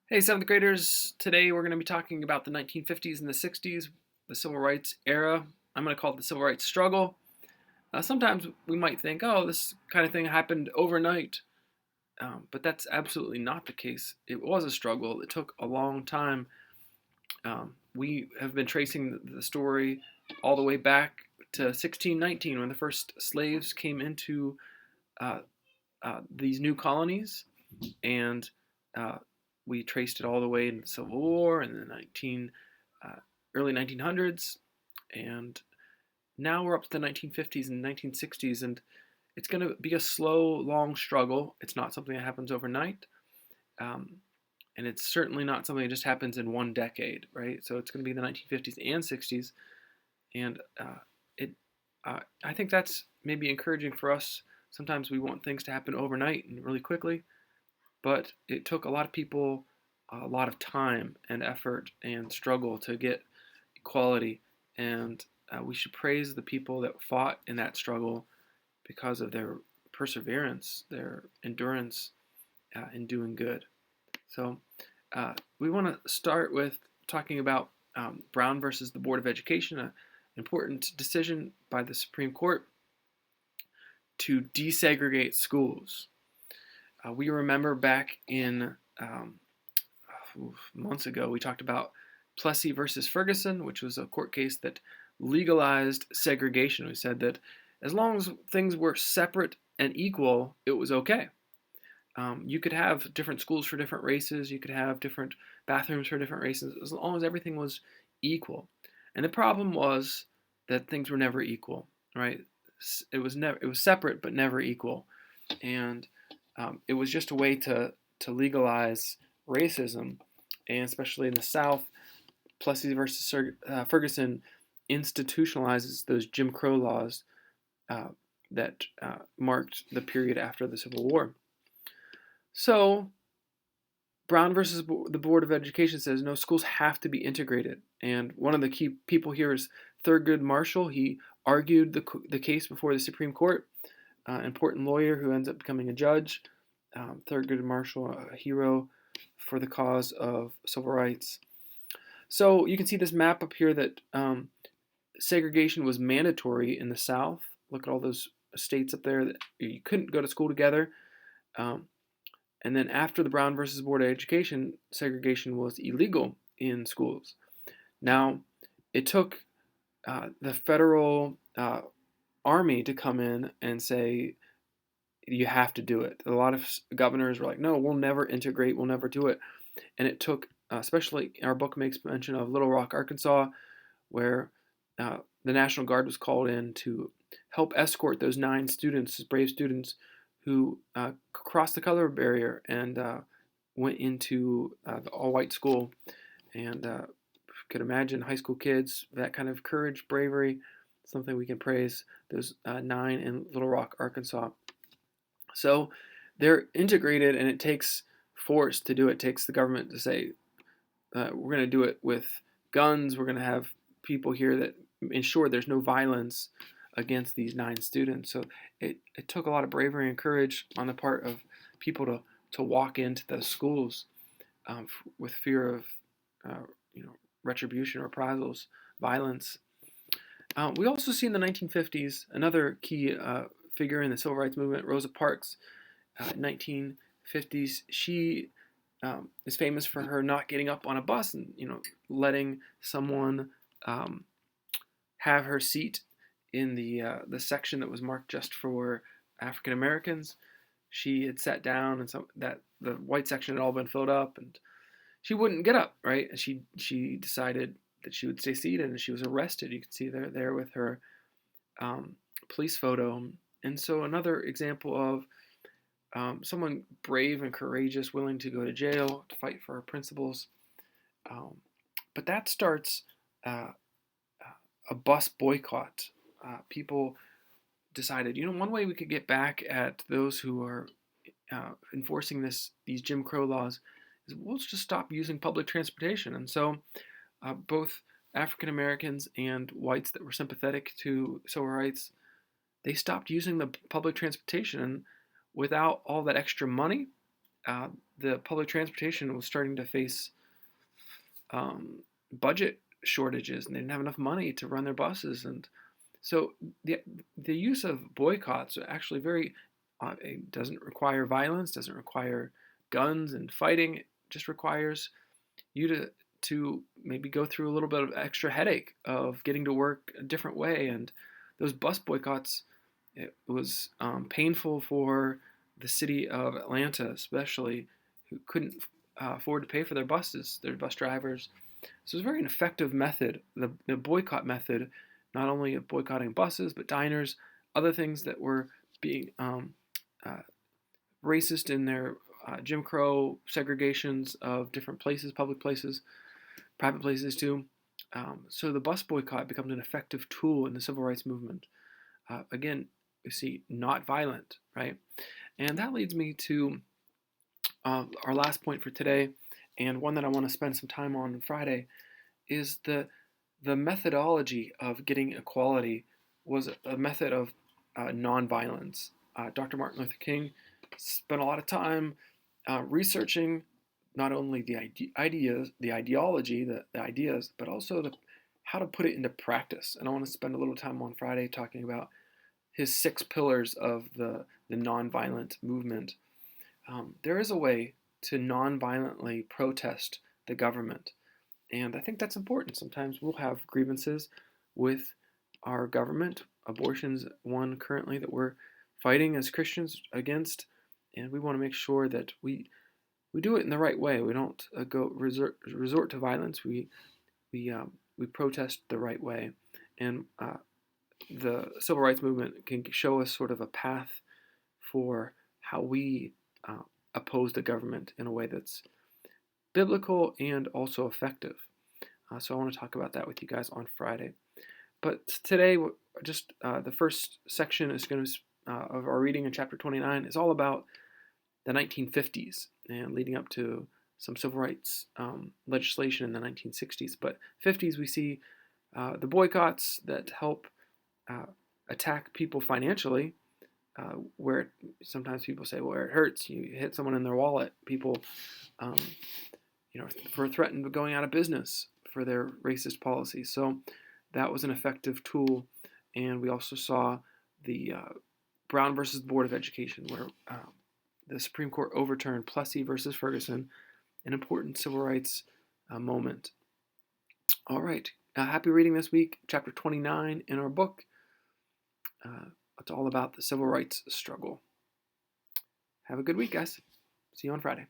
Hey, seventh graders. Today we're going to be talking about the 1950s and the 60s, the civil rights era. I'm going to call it the civil rights struggle. Sometimes we might think, oh, this kind of thing happened overnight, but that's absolutely not the case. It was a struggle. It took a long time. We have been tracing the story all the way back to 1619 when the first slaves came into uh, these new colonies, and uh, we traced it all the way into the Civil War and the uh, early 1900s, and now we're up to the 1950s and 1960s, and it's going to be a slow, long struggle. It's not something that happens overnight, um, and it's certainly not something that just happens in one decade, right? So it's going to be the 1950s and 60s, and it. I think that's maybe encouraging for us. Sometimes we want things to happen overnight and really quickly, but it took a lot of people a lot of time and effort and struggle to get equality. And we should praise the people that fought in that struggle because of their perseverance, their endurance in doing good. So we want to start with talking about Brown versus the Board of Education, an important decision by the Supreme Court to desegregate schools. We remember back in months ago, we talked about Plessy versus Ferguson, which was a court case that legalized segregation. We said that as long as things were separate and equal, it was okay. You could have different schools for different races, you could have different bathrooms for different races, as long as everything was equal. And the problem was that things were never equal, right? It was separate but never equal, and it was just a way to legalize racism, and especially in the South, Plessy versus Ferguson institutionalizes those Jim Crow laws that marked the period after the Civil War. So Brown versus the Board of Education says no, schools have to be integrated. And one of the key people here is Thurgood Marshall. He argued the case before the Supreme Court, important lawyer who ends up becoming a judge. Thurgood Marshall, a hero for the cause of civil rights. So you can see this map up here that segregation was mandatory in the South. Look at all those states up there that you couldn't go to school together. Um, and then after the Brown versus Board of Education, segregation was illegal in schools. Now, it took the federal army to come in and say, you have to do it. A lot of governors were like, no, we'll never integrate, we'll never do it. And it took, especially our book makes mention of Little Rock, Arkansas, where the National Guard was called in to help escort those 9 students, brave students, who crossed the color barrier and went into the all-white school. And could imagine high school kids, that kind of courage, bravery, something we can praise those 9 in Little Rock, Arkansas. So they're integrated, and it takes force to do it. It takes the government to say, we're going to do it with guns. We're going to have people here that ensure there's no violence against these 9 students. So it took a lot of bravery and courage on the part of people to walk into the schools with fear of uh, you know retribution, reprisals, violence. We also see in the 1950s another key figure in the civil rights movement, Rosa Parks. 1950s, she is famous for her not getting up on a bus and letting someone have her seat in the section that was marked just for African Americans. She had sat down, and that the white section had all been filled up, and she wouldn't get up. Right? And she decided that she would stay seated, and she was arrested. You can see there with her police photo. And so another example of someone brave and courageous, willing to go to jail to fight for our principles. But that starts a bus boycott. People decided, one way we could get back at those who are enforcing these Jim Crow laws is we'll just stop using public transportation. And so both African Americans and whites that were sympathetic to civil rights, they stopped using the public transportation. And without all that extra money, the public transportation was starting to face budget shortages, and they didn't have enough money to run their buses. And so the use of boycotts are actually very it doesn't require violence, doesn't require guns and fighting. It just requires you to maybe go through a little bit of extra headache of getting to work a different way. And those bus boycotts, it was painful for the city of Atlanta, especially, who couldn't afford to pay for their buses, their bus drivers. So it's a very effective method, the boycott method, not only of boycotting buses, but diners, other things that were being uh, racist in their Jim Crow segregations of different places, public places, private places too. So the bus boycott becomes an effective tool in the civil rights movement. Again, you see, not violent, right? And that leads me to our last point for today, and one that I want to spend some time on Friday, is the methodology of getting equality was a method of nonviolence. Dr. Martin Luther King spent a lot of time researching not only the ideas, the ideology, the ideas, but also how to put it into practice. And I want to spend a little time on Friday talking about his 6 pillars of the nonviolent movement. There is a way to nonviolently protest the government. And I think that's important. Sometimes we'll have grievances with our government. Abortion's one currently that we're fighting as Christians against, and we want to make sure that we do it in the right way. We don't go resort to violence. We protest the right way, and the civil rights movement can show us sort of a path for how we oppose the government in a way that's biblical and also effective. So I want to talk about that with you guys on Friday. But today, just the first section is going to of our reading in chapter 29 is all about the 1950s and leading up to some civil rights legislation in the 1960s. But 50s, we see the boycotts that help attack people financially, where sometimes people say, well, where it hurts, you hit someone in their wallet. People, for threatened going out of business for their racist policies. So that was an effective tool. And we also saw the Brown versus Board of Education, where the Supreme Court overturned Plessy versus Ferguson, an important civil rights moment. All right. Happy reading this week, chapter 29 in our book. It's all about the civil rights struggle. Have a good week, guys. See you on Friday.